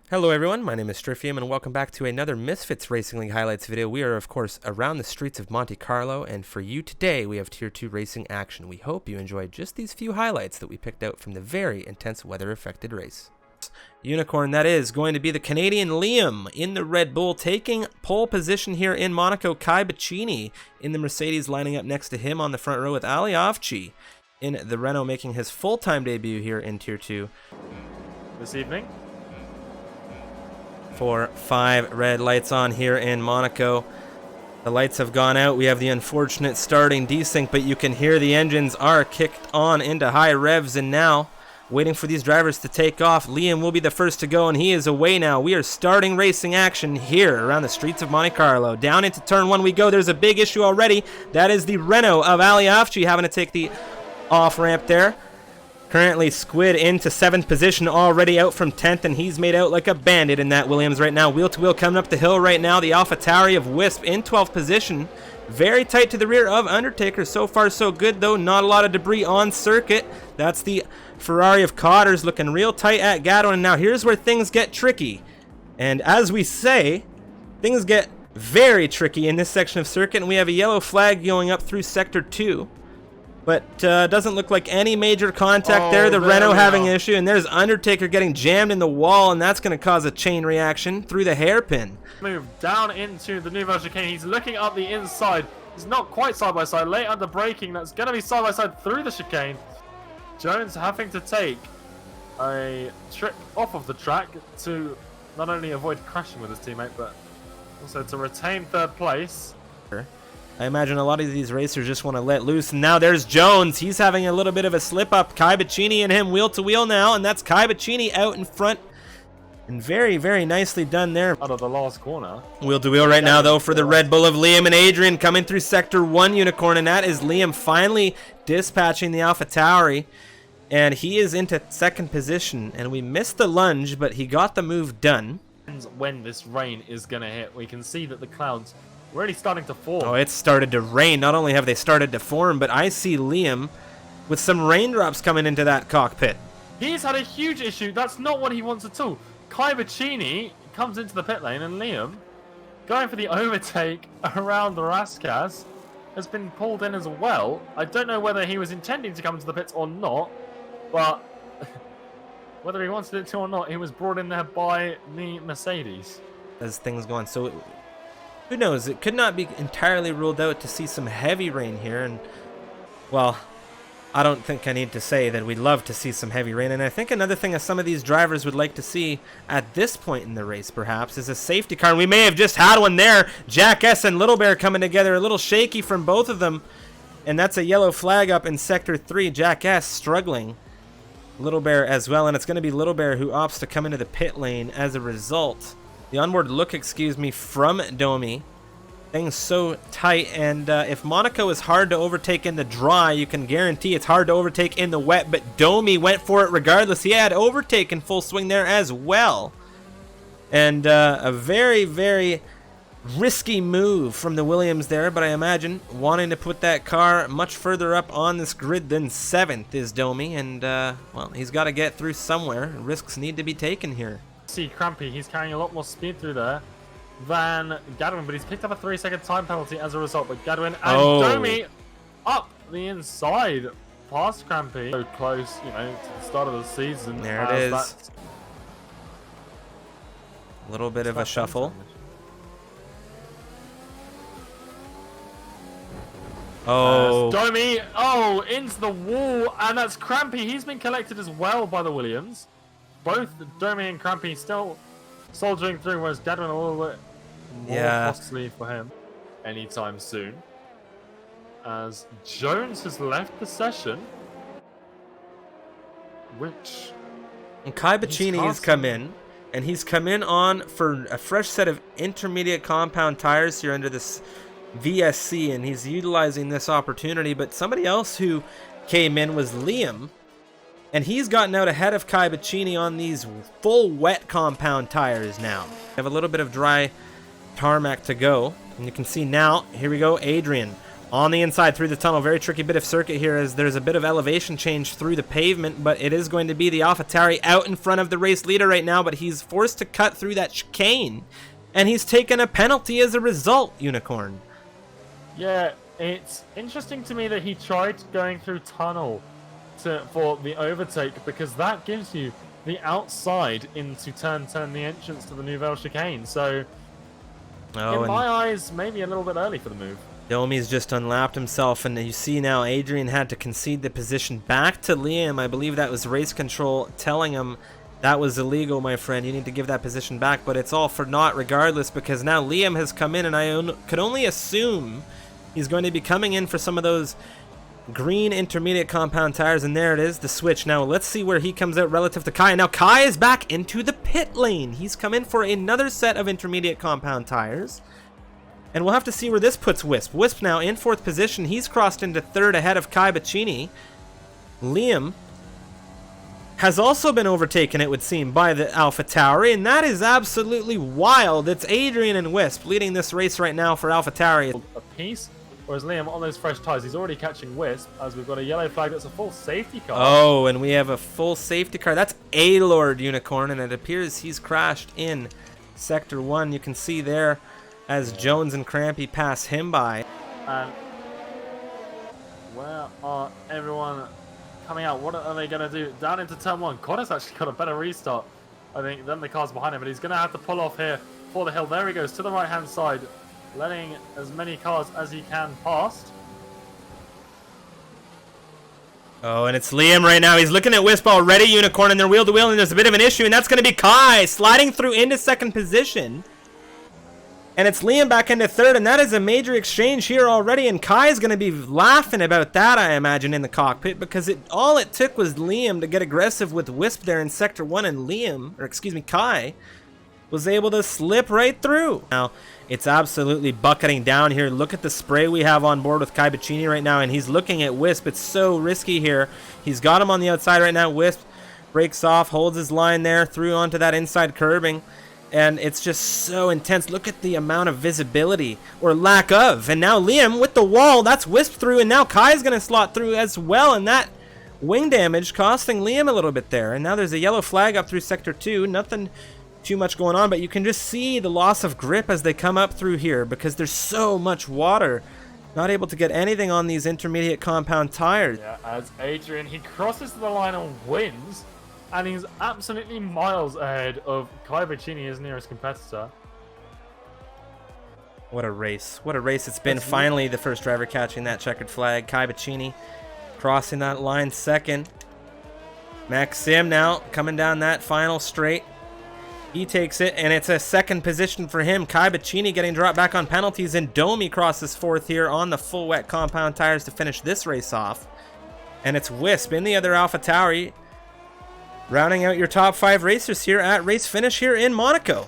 Hello everyone, my name is Stryfium and welcome back to another Misfits Racing League highlights video. We are of course around the streets of Monte Carlo, and for you today we have Tier 2 racing action. We hope you enjoyed just these few highlights that we picked out from the very intense weather affected race. Unicorn, that is going to be the Canadian Liam in the Red Bull, taking pole position here in Monaco. Kai Baccini in the Mercedes lining up next to him on the front row, with Ali Afci in the Renault making his full-time debut here in Tier 2 this evening. 4-5 red lights on here in Monaco. The lights have gone out. We have the unfortunate starting desync, but you can hear the engines are kicked on into high revs, and now waiting for these drivers to take off. Liam will be the first to go, and he is away now. We are starting racing action here around the streets of Monte Carlo. Down into turn one we go. There's a big issue already. That is the Renault of Ali Afci having to take the off ramp there. Currently Squid into 7th position, already out from 10th, and he's made out like a bandit in that Williams right now. Wheel to wheel coming up the hill right now. The AlphaTauri of Wisp in 12th position. Very tight to the rear of Undertaker. So far so good though. Not a lot of debris on circuit. That's the Ferrari of Cotters looking real tight at Gadwin. And now here's where things get tricky. And as we say, things get very tricky in this section of circuit. And we have a yellow flag going up through Sector 2. But doesn't look like any major contact there. The Renault having an issue, and there's Undertaker getting jammed in the wall, and that's going to cause a chain reaction through the hairpin. Move down into the Nouvelle chicane. He's looking up the inside. He's not quite side by side. Late under braking. That's going to be side by side through the chicane. Jones having to take a trip off of the track to not only avoid crashing with his teammate, but also to retain third place. I imagine a lot of these racers just want to let loose. And now there's Jones. He's having a little bit of a slip up. Kai Baccini and him wheel to wheel now. And that's Kai Baccini out in front. And very, very nicely done there. Out of the last corner. Wheel to wheel right now, though, for the Red Bull of Liam and Adrian coming through Sector 1, Unicorn. And that is Liam finally dispatching the AlphaTauri. And he is into 2nd position. And we missed the lunge, but he got the move done. When this rain is going to hit, we can see that the clouds really starting to form. Oh, it's started to rain. Not only have they started to form, but I see Liam with some raindrops coming into that cockpit. He's had a huge issue. That's not what he wants at all. Kai Baccini comes into the pit lane, and Liam, going for the overtake around the Raskas, has been pulled in as well. I don't know whether he was intending to come into the pits or not, but whether he wanted it to or not, he was brought in there by the Mercedes. As things go on, so who knows? It could not be entirely ruled out to see some heavy rain here, and well, I don't think I need to say that we'd love to see some heavy rain. And I think another thing that some of these drivers would like to see at this point in the race, perhaps, is a safety car. And we may have just had one there. Jack S and Little Bear coming together, a little shaky from both of them, and that's a yellow flag up in Sector 3. Jack S struggling, Little Bear as well, and it's going to be Little Bear who opts to come into the pit lane as a result. The onboard look, from Domi. Things so tight, and if Monaco is hard to overtake in the dry, you can guarantee it's hard to overtake in the wet, but Domi went for it regardless. He had overtake in full swing there as well. And a very, very risky move from the Williams there, but I imagine wanting to put that car much further up on this grid than 7th is Domi, and well, he's got to get through somewhere. Risks need to be taken here. See Crampy, he's carrying a lot more speed through there than Gadwin, but he's picked up a 3-second time penalty as a result. But Gadwin and Domi up the inside past Crampy. So close, you know, to the start of the season. There it is. A little bit of a shuffle. Oh, Domi, into the wall, and that's Crampy. He's been collected as well by the Williams. Both Domi and Crampy still soldiering through, whereas Gadwin a little bit more costly for him anytime soon. As Jones has left the session, which... And Kai Baccini has come in, and he's come in on for a fresh set of intermediate compound tires here under this VSC, and he's utilizing this opportunity. But somebody else who came in was Liam, and he's gotten out ahead of Kai Baccini on these full wet compound tires now. We have a little bit of dry tarmac to go, and you can see now, here we go, Adrian on the inside through the tunnel. Very tricky bit of circuit here as there's a bit of elevation change through the pavement, but it is going to be the AlphaTauri out in front of the race leader right now, but he's forced to cut through that chicane, and he's taken a penalty as a result, Unicorn. Yeah, it's interesting to me that he tried going through tunnel for the overtake, because that gives you the outside into turn 10, the entrance to the Nouvelle chicane. So, in my eyes, maybe a little bit early for the move. Domi's just unlapped himself, and you see now Adrian had to concede the position back to Liam. I believe that was race control telling him that was illegal, my friend. You need to give that position back, but it's all for naught regardless, because now Liam has come in, and I could only assume he's going to be coming in for some of those green intermediate compound tires, and there it is, the switch. Now let's see where he comes out relative to Kai. Now Kai is back into the pit lane. He's come in for another set of intermediate compound tires. And we'll have to see where this puts Wisp. Wisp now in 4th position. He's crossed into 3rd ahead of Kai Baccini. Liam has also been overtaken, it would seem, by the AlphaTauri, and that is absolutely wild. It's Adrian and Wisp leading this race right now for AlphaTauri. A piece, whereas Liam on those fresh tires, he's already catching Wisp, as we've got a yellow flag that's a full safety car. Oh, and we have a full safety car. That's A-Lord Unicorn, and it appears he's crashed in Sector 1. You can see there as Jones and Crampy pass him by. And where are everyone coming out? What are they going to do? Down into turn 1. Connor's actually got a better restart, I think, than the cars behind him, but he's going to have to pull off here for the hill. There he goes to the right-hand side, letting as many cars as he can past. Oh, and it's Liam right now. He's looking at Wisp already, Unicorn, and they're wheel-to-wheel, and there's a bit of an issue, and that's going to be Kai sliding through into 2nd position. And it's Liam back into 3rd, and that is a major exchange here already, and Kai's going to be laughing about that, I imagine, in the cockpit, because all it took was Liam to get aggressive with Wisp there in Sector 1, and Kai was able to slip right through. Now, it's absolutely bucketing down here. Look at the spray we have on board with Kai Baccini right now, and he's looking at Wisp. It's so risky here. He's got him on the outside right now. Wisp breaks off, holds his line there, through onto that inside curbing. And it's just so intense. Look at the amount of visibility, or lack of. And now Liam with the wall, that's Wisp through, and now Kai's going to slot through as well, and that wing damage costing Liam a little bit there. And now there's a yellow flag up through Sector 2. Nothing too much going on, but you can just see the loss of grip as they come up through here, because there's so much water. Not able to get anything on these intermediate compound tires. Yeah, as Adrian, he crosses the line and wins. And he's absolutely miles ahead of Kai Baccini, his nearest competitor. What a race. What a race it's been. Finally, the first driver catching that checkered flag. Kai Baccini crossing that line 2nd. Maxim now coming down that final straight. He takes it, and it's a 2nd position for him. Kai Baccini getting dropped back on penalties, and Domi crosses 4th here on the full wet compound tires to finish this race off. And it's Wisp in the other AlphaTauri, rounding out your top 5 racers here at race finish here in Monaco.